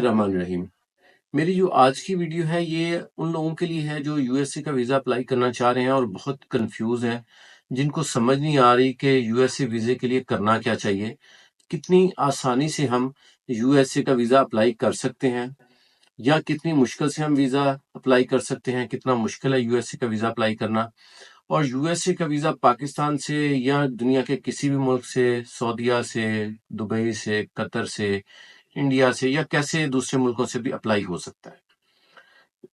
रहमान रहीम। मेरी जो आज की वीडियो है ये उन लोगों के लिए है जो यूएसए का वीज़ा अप्लाई करना चाह रहे हैं और बहुत कंफ्यूज हैं, जिनको समझ नहीं आ रही कि यूएसए वीज़े के लिए करना क्या चाहिए, कितनी आसानी से हम यूएसए का वीज़ा अप्लाई कर सकते हैं या कितनी मुश्किल से हम वीज़ा अप्लाई कर सकते हैं, कितना मुश्किल है यूएसए का वीज़ा अप्लाई करना। और यूएसए का वीज़ा पाकिस्तान से या दुनिया के किसी भी मुल्क से, सऊदीया से, दुबई से, कतर से, इंडिया से या कैसे दूसरे मुल्कों से भी अप्लाई हो सकता है।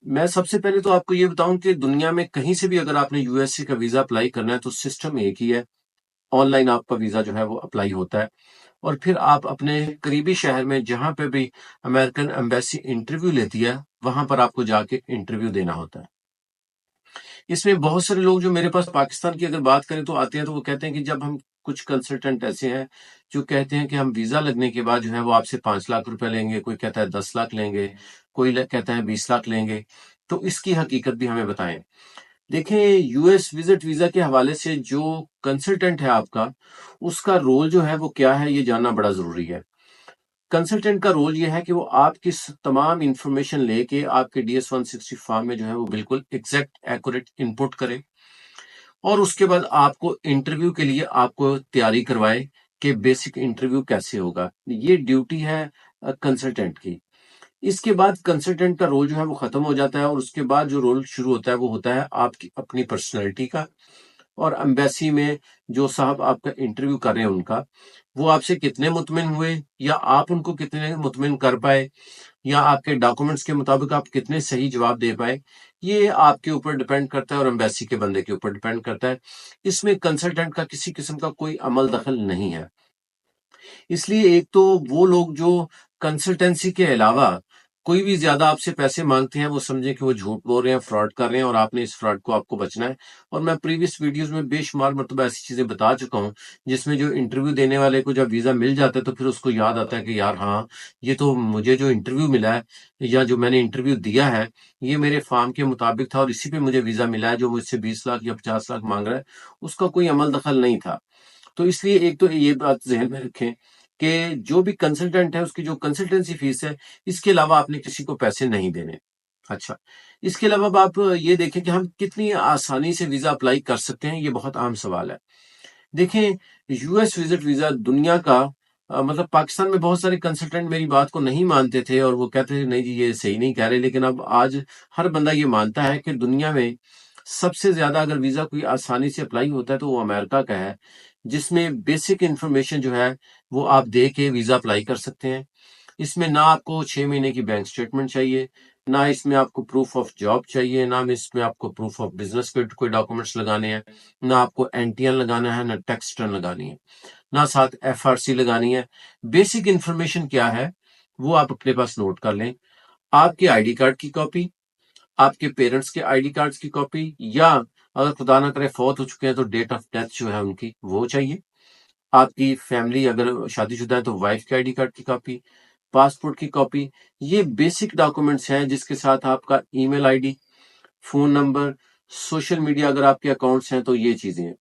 मैं सबसे पहले तो आपको ये बताऊं कि दुनिया में कहीं से भी अगर आपने यूएसए का वीजा अप्लाई करना है तो सिस्टम एक ही है। ऑनलाइन आपका वीजा जो है वो अप्लाई होता है और फिर आप अपने करीबी शहर में जहां पे भी अमेरिकन एम्बेसी इंटरव्यू लेती है वहां पर आपको जाके इंटरव्यू देना होता है। इसमें बहुत सारे लोग जो मेरे पास पाकिस्तान की अगर बात करें तो आते हैं तो वो कहते हैं कि जब हम कुछ कंसल्टेंट ऐसे हैं जो कहते हैं कि हम वीजा लगने के बाद जो है वो आपसे 5 लाख रुपए लेंगे, कोई कहता है 10 लाख लेंगे, कोई कहता है 20 लाख लेंगे। तो इसकी हकीकत भी हमें बताएं। देखें, यूएस विजिट वीजा के हवाले से जो कंसल्टेंट है आपका, उसका रोल जो है वो क्या है ये जानना बड़ा जरूरी है। कंसल्टेंट का रोल ये है कि वो आपकी तमाम इंफॉर्मेशन लेके आपके DS-160 फॉर्म में जो है वो बिल्कुल एग्जैक्ट एक्यूरेट इनपुट करे और उसके बाद आपको इंटरव्यू के लिए आपको तैयारी करवाए कि बेसिक इंटरव्यू कैसे होगा। ये ड्यूटी है कंसल्टेंट की। इसके बाद कंसल्टेंट का रोल जो है वो खत्म हो जाता है और उसके बाद जो रोल शुरू होता है वो होता है आपकी अपनी पर्सनैलिटी का। और एम्बेसी में जो साहब आपका इंटरव्यू कर रहे हैं उनका, वो आपसे कितने मुतमिन हुए या आप उनको कितने मुतमिन कर पाए या आपके डॉक्यूमेंट्स के मुताबिक आप कितने सही जवाब दे पाए, ये आपके ऊपर डिपेंड करता है और एम्बेसी के बंदे के ऊपर डिपेंड करता है। इसमें कंसल्टेंट का किसी किस्म का कोई अमल दखल नहीं है। इसलिए एक तो वो लोग जो कंसल्टेंसी के अलावा कोई भी ज्यादा आपसे पैसे मांगते हैं वो समझे कि वो झूठ बोल रहे हैं, फ्रॉड कर रहे हैं और आपने इस फ्रॉड को आपको बचना है। और मैं प्रीवियस वीडियोस में बेशुमार मरतबा ऐसी चीजें बता चुका हूं जिसमें जो इंटरव्यू देने वाले को जब वीजा मिल जाता है तो फिर उसको याद आता है कि यार हाँ, ये तो मुझे जो इंटरव्यू मिला है या जो मैंने इंटरव्यू दिया है ये मेरे फॉर्म के मुताबिक था और इसी पे मुझे वीजा मिला है। जो मुझसे 20 लाख या 50 लाख मांग रहा है उसका कोई अमल दखल नहीं था। तो इसलिए एक तो ये बात जहन में रखें कि जो भी कंसल्टेंट है उसकी जो कंसल्टेंसी फीस है, इसके अलावा आपने किसी को पैसे नहीं देने। अच्छा, इसके अलावा अब आप ये देखें कि हम कितनी आसानी से वीजा अप्लाई कर सकते हैं, ये बहुत आम सवाल है। देखें, यूएस विजिट वीजा दुनिया का मतलब पाकिस्तान में बहुत सारे कंसल्टेंट मेरी बात को नहीं मानते थे और वो कहते थे नहीं जी ये सही नहीं कह रहे, लेकिन अब आज हर बंदा ये मानता है कि दुनिया में सबसे ज्यादा अगर वीजा कोई आसानी से अप्लाई होता है तो वो अमेरिका का है, जिसमें बेसिक इंफॉर्मेशन जो है वो आप दे के वीजा अप्लाई कर सकते हैं। इसमें ना आपको 6 महीने की बैंक स्टेटमेंट चाहिए, ना इसमें आपको प्रूफ ऑफ जॉब चाहिए, ना इसमें आपको प्रूफ ऑफ बिजनेस के कोई डॉक्यूमेंट्स लगाने हैं, ना आपको एनटीएन लगाना है, ना टैक्स रिटर्न लगानी है, ना साथ एफआरसी लगानी है। बेसिक इंफॉर्मेशन क्या है वो आप अपने पास नोट कर लें। आपके आईडी कार्ड की कॉपी, आपके पेरेंट्स के आईडी कार्ड्स की कॉपी, या अगर खुदा ना करे फौत हो चुके हैं तो डेट ऑफ डेथ जो है उनकी वो चाहिए। आपकी फैमिली अगर शादीशुदा है तो वाइफ के आईडी कार्ड की कॉपी, पासपोर्ट की कॉपी। ये बेसिक डॉक्यूमेंट्स हैं जिसके साथ आपका email ID, phone number, social media अगर आपके अकाउंट्स हैं तो ये चीजें हैं।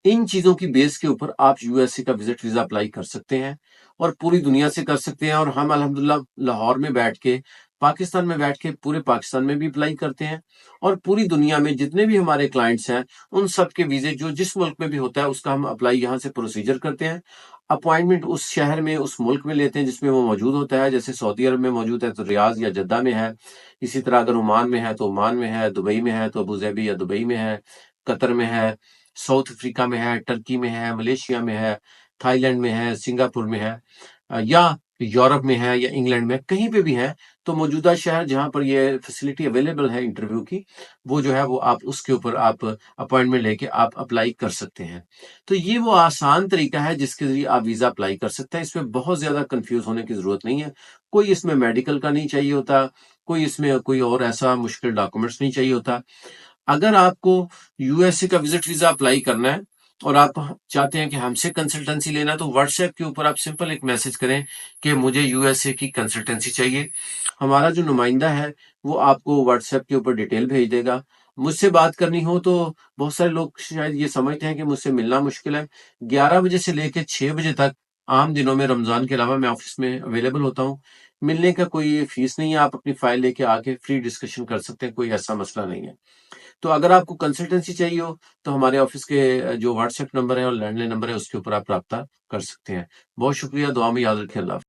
इन चीजों की बेस के ऊपर आप यूएसए का विजिट वीजा अप्लाई कर सकते हैं और पूरी दुनिया से कर सकते हैं। और हम अल्हम्दुलिल्लाह लाहौर में बैठ के, पाकिस्तान में बैठ के पूरे पाकिस्तान में भी अप्लाई करते हैं और पूरी दुनिया में जितने भी हमारे क्लाइंट्स हैं उन सब के वीजे जो जिस मुल्क में भी होता है उसका हम अप्लाई यहाँ से प्रोसीजर करते हैं। अपॉइंटमेंट उस शहर में उस मुल्क में लेते हैं जिसमें वो मौजूद होता है। जैसे सऊदी अरब में मौजूद है तो रियाज या जद्दा में है, इसी तरह अगर ओमान में है तो ओमान में है, दुबई में है तो अबूजैबी या दुबई में है, कतर में है, साउथ अफ्रीका में है, टर्की में है, मलेशिया में है, थाईलैंड में है, सिंगापुर में है, या यूरोप में है या इंग्लैंड में, कहीं पे भी है तो मौजूदा शहर जहां पर ये फैसिलिटी अवेलेबल है इंटरव्यू की, वो जो है वो आप उसके ऊपर आप अपॉइंटमेंट लेके आप अप्लाई कर सकते हैं। तो ये वो आसान तरीका है जिसके जरिए आप वीजा अप्लाई कर सकते हैं। इसमें बहुत ज्यादा कंफ्यूज होने की जरूरत नहीं है। कोई इसमें मेडिकल का नहीं चाहिए होता, कोई इसमें कोई और ऐसा मुश्किल डॉक्यूमेंट्स नहीं चाहिए होता। अगर आपको यूएसए का विजिट वीजा अप्लाई करना है और आप चाहते हैं कि हमसे कंसल्टेंसी लेना, तो व्हाट्सएप के ऊपर आप सिंपल एक मैसेज करें कि मुझे यूएसए की कंसल्टेंसी चाहिए। हमारा जो नुमाइंदा है वो आपको व्हाट्सएप के ऊपर डिटेल भेज देगा। मुझसे बात करनी हो तो बहुत सारे लोग शायद ये समझते हैं कि मुझसे मिलना मुश्किल है। 11 बजे से लेकर 6 बजे तक आम दिनों में, रमजान के अलावा, मैं ऑफिस में अवेलेबल होता हूँ। ملنے کا کوئی فیس نہیں ہے، آپ اپنی فائل لے کے آ کے فری ڈسکشن کر سکتے ہیں، کوئی ایسا مسئلہ نہیں ہے۔ تو اگر آپ کو کنسلٹنسی چاہیے ہو تو ہمارے آفس کے جو واٹس ایپ نمبر ہے اور لینڈ لائن نمبر ہے اس کے اوپر آپ رابطہ کر سکتے ہیں۔ بہت شکریہ، دعا میں یاد رکھیں، اللہ حافظ۔